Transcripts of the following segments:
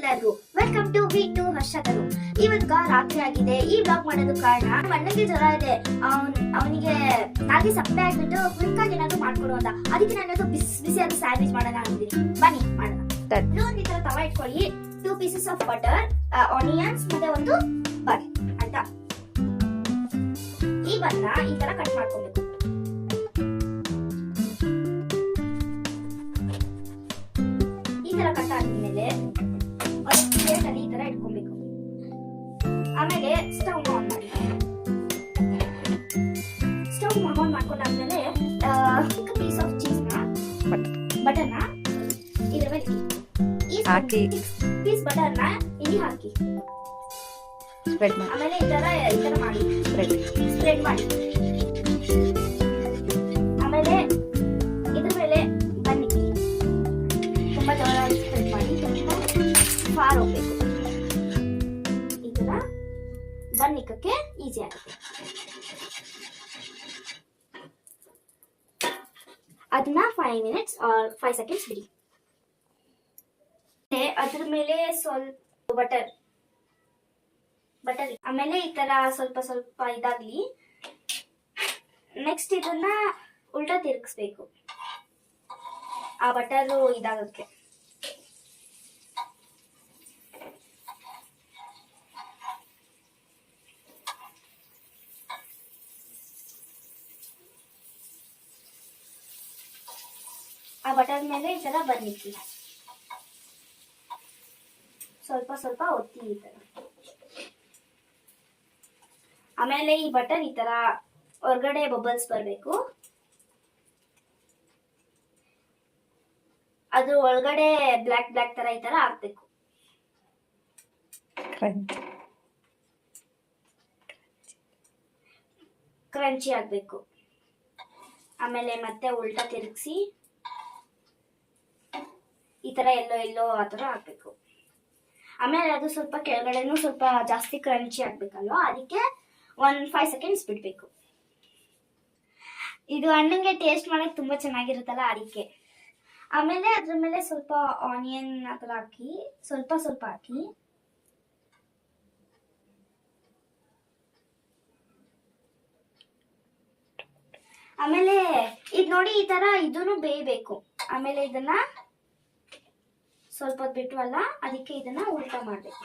ಎಲ್ಲರಿಗೂ welcome to weak to ಹರ್ಷಕರು. ಇವತ್ತು ರಾತ್ರಿ ಆಗಿದೆ. ಈ ಬ್ಲಾಗ್ ಮಾಡೋದು ಕಾರಣ ಅಣ್ಣನಿಗೆ ಜ್ವರ ಇದೆ. ಅವನಿಗೆ ನಾಲ್ಗೆ ಸಪ್ಪೆ ಆಗ್ಬಿಟ್ಟು ಕ್ವಿಕ್ ಆಗಿ ಏನಾದ್ರು ಮಾಡ್ಕೊಡು ಅಂತ. ಅದಕ್ಕೆ ನಾನು ಬಿಸಿಯಾದ ಸ್ಯಾಂಡ್ವಿಚ್ ಮಾಡೋಣ ಅಂತಿದ್ದೀನಿ. ಬನ್ನಿ ಮಾಡೋಣ. ಒಂದು ಈ ತರ ತವ ಇಟ್ಕೊಳ್ಳಿ. 2 pieces ಆಫ್ ಬಟರ್, ಆನಿಯನ್ಸ್ ಮತ್ತೆ ಒಂದು ಬನ್ ಆಯ್ತಾ. ಈ ಬನ್ನ ಈ ತರ ಕಟ್ ಮಾಡ್ಕೊಬೇಕು. ಈ ತರ ಕಟ್ ಆದ್ಮೇಲೆ ಪ್ಲೇಟಲ್ಲಿ ಈ ತರ ಇಟ್ಕೊಬೇಕು. ಆಮೇಲೆ ಸ್ಟವ್ ಆನ್ ಮಾಡಿ. ಸ್ಟವ್ ಆನ್ ಮಾಡ್ಕೊಂಡಾದ್ಮೇಲೆ ಪೀಸ್ ಆಫ್ ಚೀಸ್ ನ ಬಟರ್ನ ಇದ್ರ ಮೇಲೆ ಹಾಕಿ, ಪೀಸ್ ಬಟರ್ ನ ಇಲ್ಲಿ ಹಾಕಿ ಸ್ಪ್ರೆಡ್ ಮಾಡಿ. ಆಮೇಲೆ ಈ ತರ ಮಾಡಿ ಸ್ಪ್ರೆಡ್ ಮಾಡಿ. ಆಮೇಲೆ ಇದ್ರ ಮೇಲೆ ಬನ್ನಿ ತುಂಬಾ ಜೋರಾಗಿ ಸ್ಪ್ರೆಡ್ ಮಾಡಿ. ತುಂಬಾ ಫಾರ್ ಹೋಗ್ಬೇಕು. ಈ ತರ ಬನ್ನಿಕ್ಕಕ್ಕೆ ಈಸಿ ಆಗುತ್ತೆ. ಅದನ್ನ 5 minutes or 5 seconds ಬಿಡಿ. ಅದ್ರ ಮೇಲೆ ಸ್ವಲ್ಪ ಬಟರ್ ಆಮೇಲೆ ಈ ತರ ಸ್ವಲ್ಪ ಸ್ವಲ್ಪ ಇದಾಗ್ಲಿ. ನೆಕ್ಸ್ಟ್ ಇದನ್ನ ಉಲ್ಟಾ ತಿರುಗಿಸ್ಬೇಕು ಆ ಬಟರ್ ಇದಾಗಕ್ಕೆ. ಆ ಬಟರ್ ಮೇಲೆ ಈ ತರ ಬರ್ಲಿಕ್ಕೆ ಸ್ವಲ್ಪ ಸ್ವಲ್ಪ ಒತ್ತಿ ಈ ತರ. ಆಮೇಲೆ ಈ ಬಟರ್ ಈ ತರ ಹೊರಗಡೆ ಬಬಲ್ಸ್ ಬರಬೇಕು. ಅದು ಒಳಗಡೆ ಬ್ಲಾಕ್ ತರ ಈ ತರ ಆಗ್ಬೇಕು. ಕ್ರಂಚಿ ಆಗ್ಬೇಕು. ಆಮೇಲೆ ಮತ್ತೆ ಉಲ್ಟಾ ತಿರುಗಿಸಿ ಈ ತರ ಎಲ್ಲೋ ಆ ತರ ಆಗ್ಬೇಕು. ಆಮೇಲೆ ಅದು ಸ್ವಲ್ಪ ಕೆಳಗಡೆನೂ ಸ್ವಲ್ಪ ಜಾಸ್ತಿ ಕ್ರಂಚಿ ಆಗ್ಬೇಕಲ್ವಾ, ಅದಕ್ಕೆ 5 seconds ಬಿಡ್ಬೇಕು. ಇದು ಹಣ್ಣಿಗೆ ಟೇಸ್ಟ್ ಮಾಡಕ್ ತುಂಬಾ ಚೆನ್ನಾಗಿರುತ್ತಲ್ಲ ಅದಕ್ಕೆ. ಆಮೇಲೆ ಅದ್ರ ಮೇಲೆ ಸ್ವಲ್ಪ ಆನಿಯನ್ ಆ ತರ ಹಾಕಿ ಸ್ವಲ್ಪ ಸ್ವಲ್ಪ ಹಾಕಿ. ಆಮೇಲೆ ಇದು ನೋಡಿ ಈ ತರ ಇದನ್ನು ಬೇಯಬೇಕು. ಆಮೇಲೆ ಇದನ್ನ ಸ್ವಲ್ಪ ಹೊತ್ತು ಬಿಟ್ವಲ್ಲ, ಅದಕ್ಕೆ ಇದನ್ನ ಉಲ್ಟಾ ಮಾಡ್ಬೇಕು.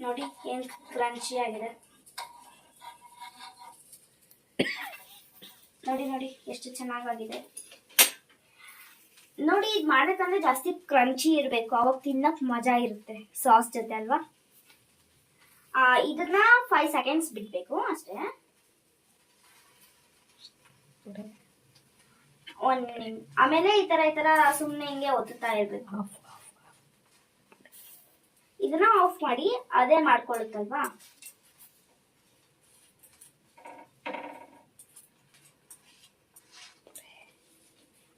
ನೋಡಿ ಏನ್ ಕ್ರಂಚಿ ಆಗಿದೆ. ನೋಡಿ ಎಷ್ಟು ಚೆನ್ನಾಗಿದೆ. ನೋಡಿ ಇದು ಮಾಡಬೇಕಂದ್ರೆ ಜಾಸ್ತಿ ಕ್ರಂಚಿ ಇರಬೇಕು, ಅವಾಗ ತಿನ್ನಕ್ ಮಜಾ ಇರುತ್ತೆ ಸಾಸ್ ಜೊತೆ ಅಲ್ವಾ. ಇದನ್ನ 5 seconds ಬಿಡ್ಬೇಕು ಅಷ್ಟೇ. ಆಮೇಲೆ ಈ ತರ ಸುಮ್ನೆ ಹಿಂಗೆ ಒತ್ತುತ್ತಾ ಇರ್ಬೇಕು. ಇದನ್ನ ಆಫ್ ಮಾಡಿ ಅದೇ ಮಾಡ್ಕೊಳ್ಳುತ್ತಲ್ವಾ.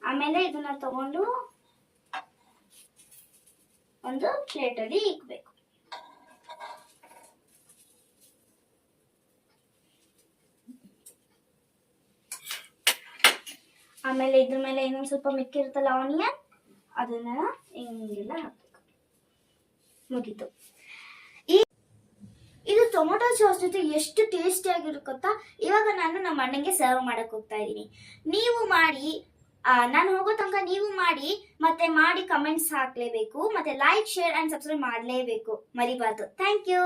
ಆಮೇಲೆ ಇದನ್ನ ತಗೊಂಡು ಒಂದು ಪ್ಲೇಟಲ್ಲಿ ಇಕ್ಬೇಕು. ಆಮೇಲೆ ಇದ್ರ ಮೇಲೆ ಇನ್ನೊಂದು ಸ್ವಲ್ಪ ಮಿಕ್ಕಿರುತ್ತಲ್ಲ ಆನಿಯನ್, ಅದನ್ನ ಹಿಂಗೆಲ್ಲ ಹಾಕ್ಬೇಕು. ಮುಗೀತು. ಇದು ಟೊಮೊಟೊ ಸಾಸ್ ಜೊತೆ ಎಷ್ಟು ಟೇಸ್ಟಿ ಆಗಿರುತ್ತಾ. ಇವಾಗ ನಾನು ನಮ್ಮ ಅಣ್ಣಂಗೆ ಸರ್ವ್ ಮಾಡಕ್ ಹೋಗ್ತಾ ಇದ್ದೀನಿ. ನೀವು ಮಾಡಿ, ನಾನು ಹೋಗೋ ತನಕ ನೀವು ಮಾಡಿ, ಮತ್ತೆ ಮಾಡಿ ಕಮೆಂಟ್ಸ್ ಹಾಕ್ಲೇಬೇಕು, ಮತ್ತೆ ಲೈಕ್, ಶೇರ್ ಅಂಡ್ ಸಬ್ಸ್ಕ್ರೈಬ್ ಮಾಡಲೇಬೇಕು, ಮರಿಬಾರ್ದು. Thank you.